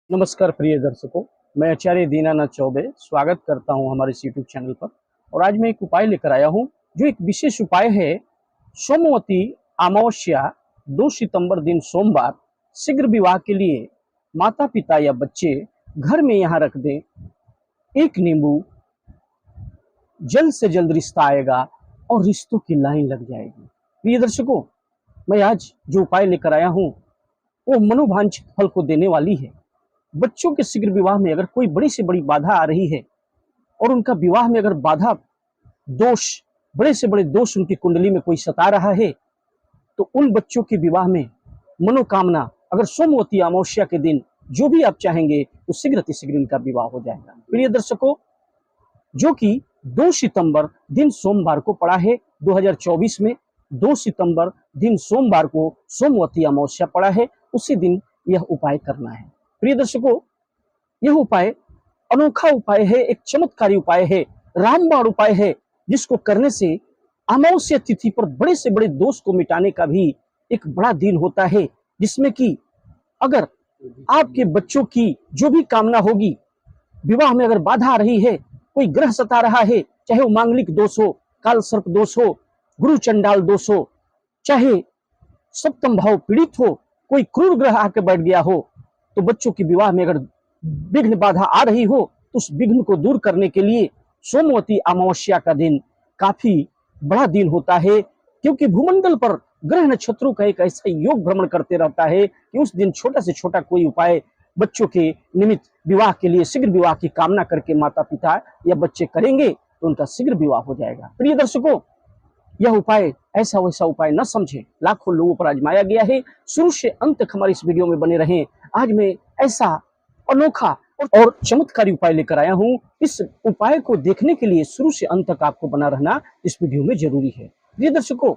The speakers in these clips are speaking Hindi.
नमस्कार प्रिय दर्शकों, मैं आचार्य दीनानाथ चौबे स्वागत करता हूं हमारे इस यूट्यूब चैनल पर। और आज मैं एक उपाय लेकर आया हूं जो एक विशेष उपाय है। सोमवती अमावस्या 2 सितंबर दिन सोमवार शीघ्र विवाह के लिए माता पिता या बच्चे घर में यहाँ रख दें। एक नींबू, जल्द से जल्द रिश्ता आएगा और रिश्तों की लाइन लग जाएगी। प्रिय दर्शकों, मैं आज जो उपाय लेकर आया हूँ वो मनोवांछित फल को देने वाली है। बच्चों के शीघ्र विवाह में अगर कोई बड़ी से बड़ी बाधा आ रही है और उनका विवाह में अगर बाधा दोष, बड़े से बड़े दोष उनकी कुंडली में कोई सता रहा है, तो उन बच्चों के विवाह में मनोकामना अगर सोमवती अमावस्या के दिन जो भी आप चाहेंगे तो शीघ्र अतिशीघ्र इनका विवाह हो जाएगा। प्रिय दर्शकों, जो कि 2 सितंबर दिन सोमवार को पड़ा है 2024 में, 2 सितंबर दिन सोमवार को सोमवती अमावस्या पड़ा है, उसी दिन यह उपाय करना है। प्रिय दर्शकों, यह उपाय अनोखा उपाय है, एक चमत्कारी उपाय है, रामबाण उपाय है, जिसको करने से अमावस्या तिथि पर बड़े से बड़े दोष को मिटाने का भी एक बड़ा दिन होता है। जिसमें कि अगर आपके बच्चों की जो भी कामना होगी, विवाह में अगर बाधा आ रही है, कोई ग्रह सता रहा है, चाहे वो मांगलिक दोष हो, काल सर्प दोष हो, गुरु चंडाल दोष हो, चाहे सप्तम भाव पीड़ित हो, कोई क्रूर ग्रह आकर बैठ गया हो, तो बच्चों के विवाह में अगर विघ्न बाधा आ रही हो तो उस विघ्न को दूर करने के लिए सोमवती अमावस्या का दिन काफी बड़ा दिन होता है। क्योंकि भूमंडल पर ग्रह नक्षत्रों का एक ऐसा योग भ्रमण करते रहता है कि उस दिन छोटा से छोटा कोई उपाय बच्चों के निमित्त विवाह के लिए शीघ्र विवाह की कामना करके माता पिता या बच्चे करेंगे तो उनका शीघ्र विवाह हो जाएगा। प्रिय दर्शकों, यह उपाय ऐसा वैसा उपाय न समझे, लाखों लोगों पर आजमाया गया है। शुरू से अंत तक हमारे इस वीडियो में बने रहें। आज मैं ऐसा अनोखा और चमत्कारी उपाय लेकर आया हूं। इस उपाय को देखने के लिए शुरू से अंत तक आपको बना रहना इस वीडियो में जरूरी है। प्रिय दर्शकों,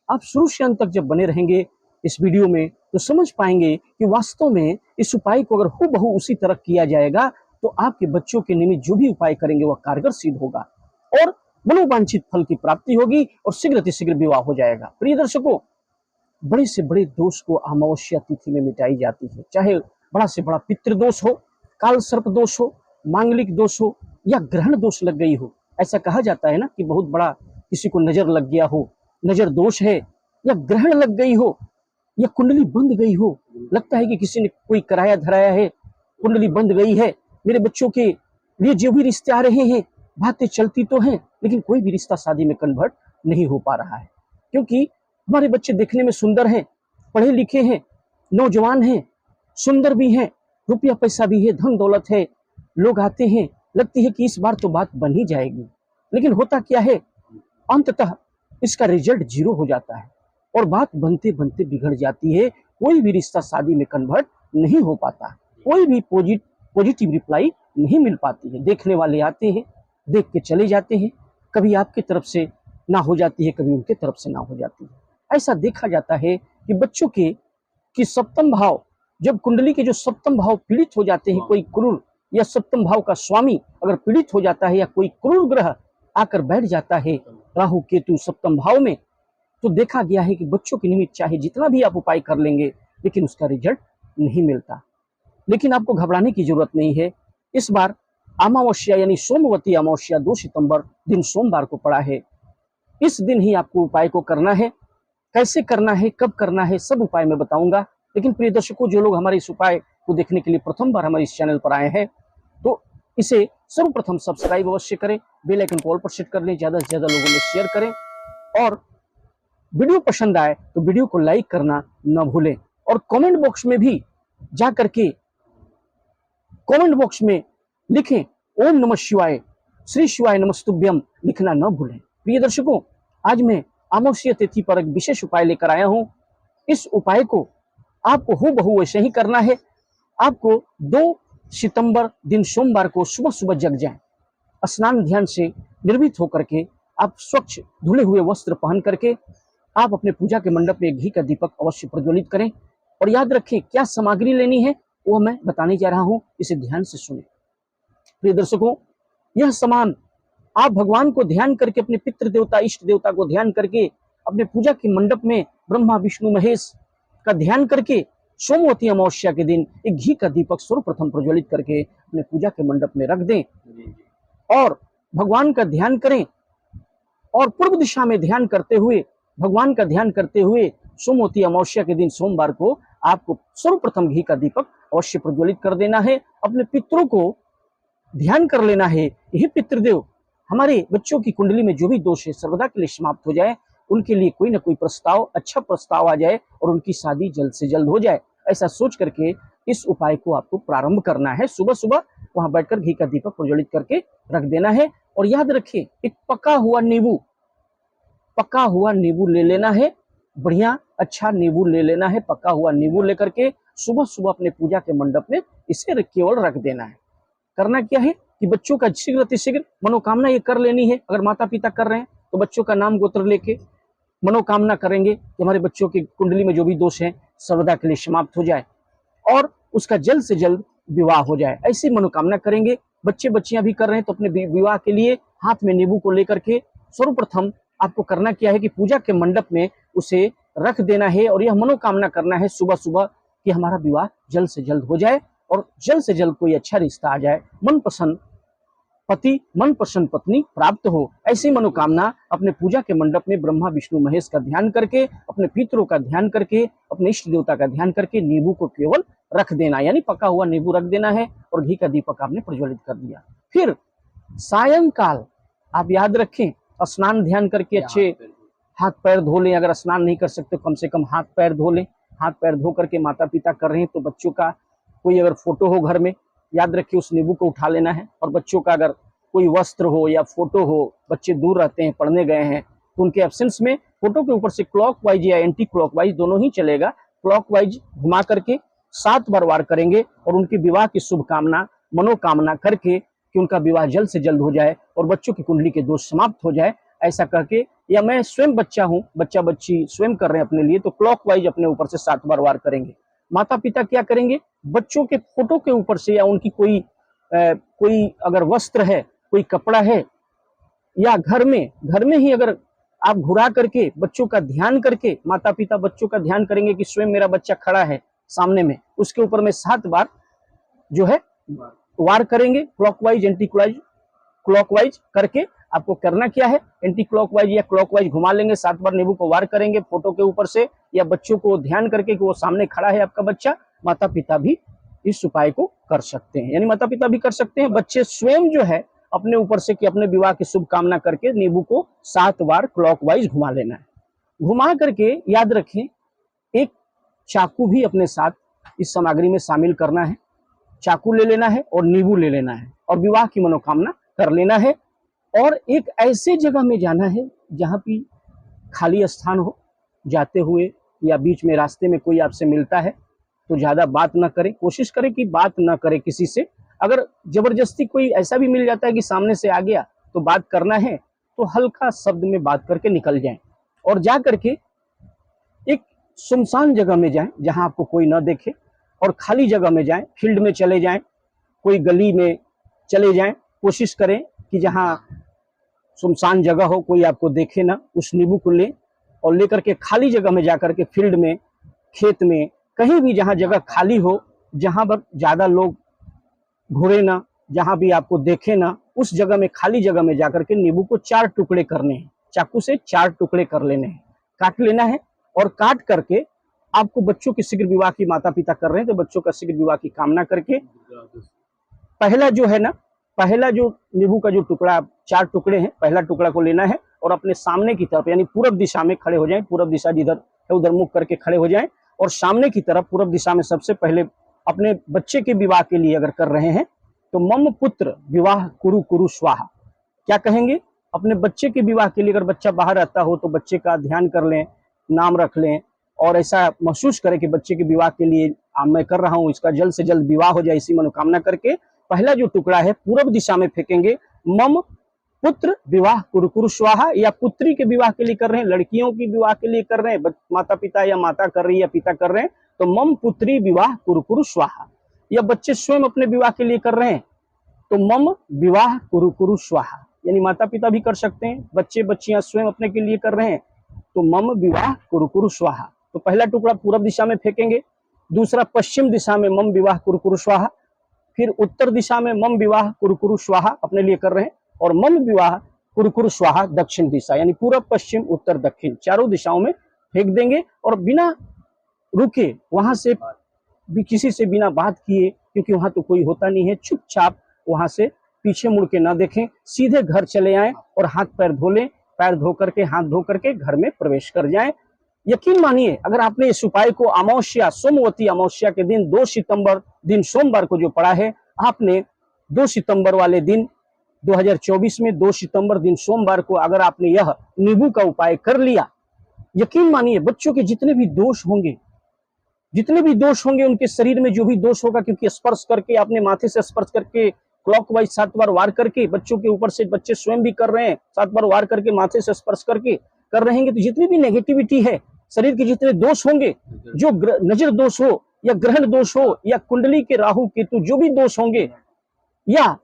आप शुरू से अंत तक जब बने रहेंगे इस वीडियो में तो समझ पाएंगे कि वास्तव में इस उपाय को अगर हूबहू उसी तरह किया जाएगा तो आपके बच्चों के निमित्त जो भी उपाय करेंगे वह कारगर सिद्ध होगा और मनोवांछित फल की प्राप्ति होगी और शीघ्र अतिशीघ्र विवाह हो जाएगा। प्रिय दर्शकों, बड़े से बड़े दोष को अमावस्या तिथि में मिटाई जाती है। चाहे बड़ा से बड़ा पितृदोष हो, काल सर्प दोष हो, मांगलिक दोष हो या ग्रहण दोष लग गई हो। ऐसा कहा जाता है ना कि बहुत बड़ा किसी को नजर लग गया हो, नजर दोष है, या ग्रहण लग गई हो, या कुंडली बंद गई हो, लगता है कि किसी ने कोई कराया धराया है, कुंडली बंद गई है, मेरे बच्चों के लिए जो भी रिश्ते आ रहे हैं बातें चलती तो हैं लेकिन कोई भी रिश्ता शादी में कन्वर्ट नहीं हो पा रहा है। क्योंकि हमारे बच्चे देखने में सुंदर हैं, पढ़े लिखे हैं, नौजवान हैं, सुंदर भी हैं, रुपया पैसा भी है, धन दौलत है, लोग आते हैं, लगती है कि इस बार तो बात बन ही जाएगी। लेकिन होता क्या है, अंततः इसका रिजल्ट 0 हो जाता है और बात बनते बनते बिगड़ जाती है। कोई भी रिश्ता शादी में कन्वर्ट नहीं हो पाता, कोई भी पॉजिटिव रिप्लाई नहीं मिल पाती है। देखने वाले आते हैं, देख के चले जाते हैं, कभी आपकी तरफ से ना हो जाती है, कभी उनके तरफ से ना हो जाती है। ऐसा देखा जाता है कि बच्चों के सप्तम भाव, जब कुंडली के जो सप्तम भाव पीड़ित हो जाते हैं, कोई क्रूर या सप्तम भाव का स्वामी अगर पीड़ित हो जाता है या कोई क्रूर ग्रह आकर बैठ जाता है राहु केतु सप्तम भाव में, तो देखा गया है कि बच्चों के निमित्त चाहे जितना भी आप उपाय कर लेंगे लेकिन उसका रिजल्ट नहीं मिलता। लेकिन आपको घबराने की जरूरत नहीं है। इस बार अमावस्या यानी सोमवती अमावस्या 2 सितंबर दिन सोमवार को पड़ा है। इस दिन ही आपको उपाय को करना है। कैसे करना है, कब करना है, सब उपाय मैं बताऊंगा। लेकिन प्रिय दर्शकों, जो लोग हमारे इस उपाय को देखने के लिए प्रथम बार हमारे इस चैनल पर आए हैं तो इसे सर्वप्रथम सब्सक्राइब अवश्य करें, बेल आइकन को ऑल पर सेट कर लें, ज्यादा से ज्यादा लोगों में शेयर करें और वीडियो पसंद आए तो वीडियो को लाइक करना न भूलें। और कमेंट बॉक्स में भी जा करके कमेंट बॉक्स में लिखें ओम नमः शिवाय, श्री शिवाय नमस्तुभ्यम लिखना न भूलें। प्रिय दर्शकों, आज मैं अमावस्या तिथि पर एक विशेष उपाय लेकर आया हूं। इस उपाय को आपको हूबहू वैसे ही करना है। आपको 2 सितंबर दिन सोमवार को सुबह सुबह जग जाएं, स्नान ध्यान से निर्भीत होकर के आप स्वच्छ धुले हुए वस्त्र पहन करके आप अपने पूजा के मंडप में घी का दीपक अवश्य प्रज्वलित करें। और याद रखें क्या सामग्री लेनी है वो मैं बताने जा रहा हूं, इसे ध्यान से सुनें। प्रिय दर्शकों, यह सामान आप भगवान को ध्यान करके, अपने पितृ देवता इष्ट देवता को ध्यान करके, अपने पूजा के मंडप में ब्रह्मा विष्णु महेश का ध्यान करके सोमवती अमावस्या के दिन एक घी का दीपक सर्वप्रथम प्रज्वलित करके अपने पूजा के मंडप में रख दें और भगवान का ध्यान करें और पूर्व दिशा में ध्यान करते हुए, भगवान का ध्यान करते हुए सोमवती अमावस्या के दिन सोमवार को आपको सर्वप्रथम घी का दीपक अवश्य प्रज्वलित कर देना है। अपने पितरों को ध्यान कर लेना है, यही पितृदेव हमारे बच्चों की कुंडली में जो भी दोष है सर्वदा के लिए समाप्त हो जाए, उनके लिए कोई ना कोई प्रस्ताव, अच्छा प्रस्ताव आ जाए और उनकी शादी जल्द से जल्द हो जाए। ऐसा सोच करके इस उपाय को आपको प्रारंभ करना है। सुबह सुबह वहां बैठकर घी का दीपक प्रज्वलित करके रख देना है। और याद रखिए, एक पका हुआ नींबू ले लेना है, बढ़िया अच्छा नींबू ले लेना है। पका हुआ नींबू लेकर के सुबह सुबह अपने पूजा के मंडप में इसे केवल रख देना है। करना क्या है कि बच्चों का शीघ्र अतिशीघ्र मनोकामना ये कर लेनी है। अगर माता पिता कर रहे हैं तो बच्चों का नाम गोत्र लेके मनोकामना करेंगे कि हमारे बच्चों की कुंडली में जो भी दोष है सर्वदा के लिए समाप्त हो जाए और उसका जल्द से जल्द विवाह हो जाए, ऐसी मनोकामना करेंगे। बच्चे बच्चियां भी कर रहे हैं तो अपने विवाह के लिए हाथ में नींबू को लेकर के सर्वप्रथम आपको करना क्या है कि पूजा के मंडप में उसे रख देना है और यह मनोकामना करना है सुबह सुबह कि हमारा विवाह जल्द से जल्द हो जाए और जल्द से जल्द कोई अच्छा रिश्ता आ जाए, मनपसंद पति मनपसंद पत्नी प्राप्त हो। ऐसी मनोकामना अपने पूजा के मंडप में ब्रह्मा विष्णु महेश का ध्यान करके, अपने पितरों का ध्यान करके, अपने इष्ट देवता का ध्यान करके नींबू को केवल रख देना, यानी पका हुआ नींबू रख देना है और घी का दीपक आपने प्रज्वलित कर दिया। फिर सायंकाल आप याद रखें, स्नान ध्यान करके अच्छे हाथ पैर धो लें। अगर स्नान नहीं कर सकते कम से कम हाथ पैर धो लें। हाथ पैर धो करके माता पिता कर रहे हैं तो बच्चों का कोई अगर फोटो हो घर में, याद रखिए उस नींबू को उठा लेना है। और बच्चों का अगर कोई वस्त्र हो या फोटो हो, बच्चे दूर रहते हैं, पढ़ने गए हैं, तो उनके एब्सेंस में फोटो के ऊपर से क्लॉकवाइज या एंटी क्लॉकवाइज दोनों ही चलेगा, क्लॉकवाइज घुमा करके 7 बार वार करेंगे और उनके विवाह की शुभकामना मनोकामना करके कि उनका विवाह जल्द से जल्द हो जाए और बच्चों की कुंडली के दोष समाप्त हो जाए। ऐसा करके, या मैं स्वयं बच्चा हूँ, बच्चा बच्ची स्वयं कर रहे हैं अपने लिए, तो क्लॉकवाइज अपने ऊपर से 7 बार वार करेंगे। माता पिता क्या करेंगे, बच्चों के फोटो के ऊपर से या उनकी कोई अगर वस्त्र है, कोई कपड़ा है, या घर में ही अगर आप घुरा करके बच्चों का ध्यान करके, माता पिता बच्चों का ध्यान करेंगे कि स्वयं मेरा बच्चा खड़ा है सामने में, उसके ऊपर में 7 बार जो है वार करेंगे क्लॉकवाइज एंटी क्लॉकवाइज करके। आपको करना क्या है, एंटी क्लॉकवाइज या क्लॉकवाइज घुमा लेंगे, 7 बार नींबू को वार करेंगे फोटो के ऊपर से या बच्चों को ध्यान करके कि वो सामने खड़ा है आपका बच्चा। माता पिता भी इस उपाय को कर सकते हैं, यानी माता पिता भी कर सकते हैं, बच्चे स्वयं जो है अपने ऊपर से कि अपने विवाह की शुभकामना करके नींबू को 7 बार क्लॉकवाइज घुमा लेना है। घुमा करके याद रखें, एक चाकू भी अपने साथ इस सामग्री में शामिल करना है। चाकू ले लेना है और नींबू ले लेना है और विवाह की मनोकामना कर लेना है। और एक ऐसे जगह में जाना है जहाँ पे खाली स्थान हो, जाते हुए या बीच में रास्ते में कोई आपसे मिलता है तो ज़्यादा बात ना करें, कोशिश करें कि बात ना करें किसी से। अगर जबरदस्ती कोई ऐसा भी मिल जाता है कि सामने से आ गया तो बात करना है तो हल्का शब्द में बात करके निकल जाएं और जा करके एक सुनसान जगह में जाएं जहां आपको कोई ना देखे, और खाली जगह में जाएं, फील्ड में चले जाएं, कोई गली में चले जाएं। कोशिश करें कि जहां सुनसान जगह हो, कोई आपको देखे ना। उस नींबू को लें और लेकर के खाली जगह में जाकर के, फील्ड में, खेत में, कहीं भी जहां जगह खाली हो, जहां पर ज्यादा लोग घूरे ना, जहां भी आपको देखे ना, उस जगह में, खाली जगह में जाकर के नींबू को 4 टुकड़े करने हैं। चाकू से 4 टुकड़े कर लेने हैं, काट लेना है। और काट करके आपको बच्चों के शीघ्र विवाह की, माता पिता कर रहे हैं तो बच्चों का शीघ्र विवाह की कामना करके, पहला जो है ना, पहला जो नींबू का जो टुकड़ा, 4 टुकड़े हैं, पहला टुकड़ा को लेना है और अपने सामने की तरफ यानी पूरब दिशा में खड़े हो जाएं। पूरब दिशा जिधर है उधर मुख करके खड़े हो जाएं और सामने की तरफ पूरब दिशा में सबसे पहले अपने बच्चे के विवाह के लिए अगर कर रहे हैं तो मम पुत्र विवाह कुरु कुरु स्वाहा, क्या कहेंगे, अपने बच्चे के विवाह के लिए अगर बच्चा बाहर रहता हो तो बच्चे का ध्यान कर लें, नाम रख लें और ऐसा महसूस करें कि बच्चे के विवाह के लिए मैं कर रहा हूँ, इसका जल्द से जल्द विवाह हो जाए, इसी मनोकामना करके पहला जो टुकड़ा है पूरब दिशा में फेंकेंगे। मम पुत्र विवाह कुरु कुरु स्वाहा, या पुत्री के विवाह के लिए कर रहे हैं, लड़कियों की विवाह के लिए कर रहे हैं, माता पिता या माता कर रही है या पिता कर रहे हैं तो मम पुत्री विवाह कुरु कुरु स्वाहा। या बच्चे स्वयं अपने विवाह के लिए कर रहे हैं तो मम विवाह कुरु कुरु स्वाहा, यानी माता पिता भी कर सकते हैं, बच्चे बच्चियां स्वयं अपने के लिए कर रहे हैं तो मम विवाह कुरु कुरु स्वाहा। तो पहला टुकड़ा पूरब दिशा में फेंकेंगे दूसरा पश्चिम दिशा में मम विवाह कुरकुरु स्वाहा, फिर उत्तर दिशा में मम विवाह कुरकुरु स्वाहा अपने लिए कर रहे हैं, और मम विवाह कुरकुरु स्वाहा दक्षिण दिशा, यानी पूरब पश्चिम उत्तर दक्षिण चारों दिशाओं में फेंक देंगे और बिना रुके वहां से भी किसी से बिना बात किए, क्योंकि वहां तो कोई होता नहीं है, चुपचाप वहां से पीछे मुड़ के ना देखें, सीधे घर चले आए और हाथ पैर धो लें, पैर धो करके हाथ धो करके घर में प्रवेश कर जाएं। यकीन मानिए, अगर आपने इस उपाय को अमावस्या सोमवती अमावस्या के दिन 2 सितंबर दिन सोमवार को जो पढ़ा है, आपने 2 सितंबर वाले दिन 2024 में 2 सितंबर दिन सोमवार को अगर आपने यह नींबू का उपाय कर लिया, यकीन मानिए बच्चों के जितने भी दोष होंगे उनके शरीर में जो भी दोष होगा, क्योंकि स्पर्श करके आपने माथे से स्पर्श करके क्लॉकवाइज 7 बार वार करके बच्चों के ऊपर से बच्चे स्वयं भी कर रहे हैं, 7 बार वार करके माथे से स्पर्श करके कर रहेंगे, तो जितनी भी नेगेटिविटी है शरीर के जितने दोष होंगे, जो नजर दोष हो या ग्रहण दोष हो या कुंडली के राहु केतु जो भी दोष होंगे, या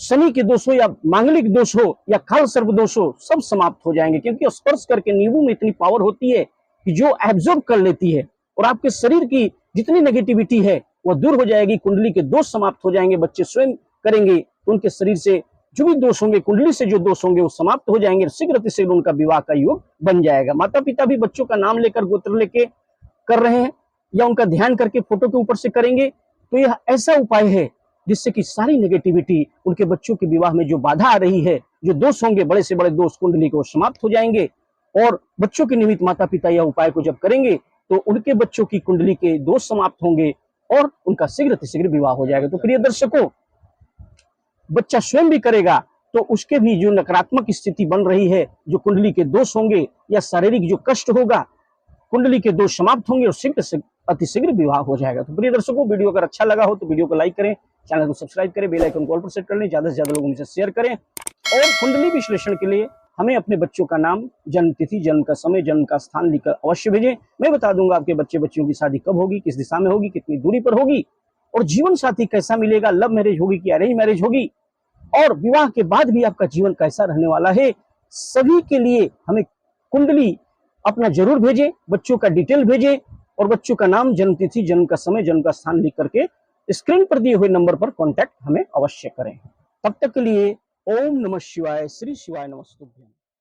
शनि के दोष हो या मांगलिक दोष हो या काल सर्प दोष हो, सब समाप्त हो जाएंगे। क्योंकि स्पर्श करके नींबू में इतनी पावर होती है कि जो एब्जॉर्ब कर लेती है और आपके शरीर की जितनी नेगेटिविटी है वह दूर हो जाएगी, कुंडली के दोष समाप्त हो जाएंगे। बच्चे स्वयं करेंगे तो उनके शरीर से जो भी दोष होंगे, कुंडली से जो दोष होंगे वो समाप्त हो जाएंगे, शीघ्र अतिशीघ्र उनका विवाह का योग बन जाएगा। माता पिता भी बच्चों का नाम लेकर गोत्र लेके कर रहे हैं या उनका ध्यान करके फोटो के ऊपर से करेंगे, तो यह ऐसा उपाय है जिससे कि सारी नेगेटिविटी उनके बच्चों के विवाह में जो बाधा आ रही है, जो दोष होंगे बड़े से बड़े दोष कुंडली को समाप्त हो जाएंगे। और बच्चों के निमित्त माता पिता यह उपाय को जब करेंगे तो उनके बच्चों की कुंडली के दोष समाप्त होंगे और उनका शीघ्र अतिशीघ्र विवाह हो जाएगा। तो प्रिय दर्शकों, बच्चा स्वयं भी करेगा तो उसके भी जो नकारात्मक स्थिति बन रही है, जो कुंडली के दोष होंगे या शारीरिक जो कष्ट होगा, कुंडली के दोष समाप्त होंगे और शीघ्र से अतिशीघ्र विवाह हो जाएगा। तो प्रिय दर्शकों, वीडियो अगर अच्छा लगा हो तो वीडियो को लाइक करें, चैनल को सब्सक्राइब करें, बेल आइकन को ऑल पर सेट कर लें, ज्यादा से ज्यादा लोगों से शेयर करें। और कुंडली विश्लेषण के लिए हमें अपने बच्चों का नाम, जन्म तिथि, जन्म का समय, जन्म का स्थान लिखकर अवश्य भेजें। मैं बता दूंगा आपके बच्चे बच्चियों की शादी कब होगी, किस दिशा में होगी, कितनी दूरी पर होगी, और जीवन साथी कैसा मिलेगा, लव मैरिज होगी कि अरेंज मैरिज होगी, और विवाह के बाद भी आपका जीवन कैसा रहने वाला है। सभी के लिए हमें कुंडली अपना जरूर भेजें, बच्चों का डिटेल भेजें और बच्चों का नाम, जन्म तिथि, जन्म का समय, जन्म का स्थान लिख करके स्क्रीन पर दिए हुए नंबर पर कांटेक्ट हमें अवश्य करें। तब तक के लिए ओम नमः शिवाय, श्री शिवाय नमस्तुभ्यं।